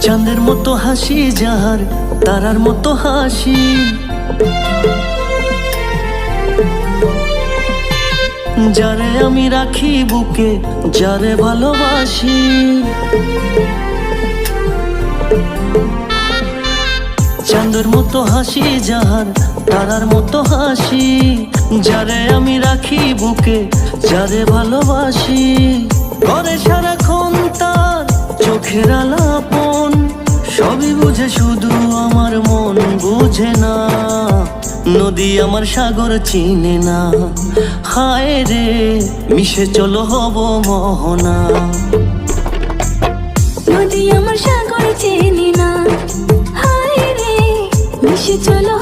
চাঁদের মতো হাসি যাহার, তারার মতো হাসি, যারে আমি রাখি বুকে, যারে ভালোবাসি। চাঁদের মতো হাসি যাহার, তারার মতো হাসি, যারে আমি রাখি বুকে, যারে ভালোবাসি। করে সারাক্ষণ তার চোখের আলাপন, সবই বুঝে শুধু আমার মন বুঝে না। নদী আমার সাগর চিনে না, হায় রে মিশে চলো হব মোহনা। নদী আমার সাগর চেনে না, হায় রে মিশে চলো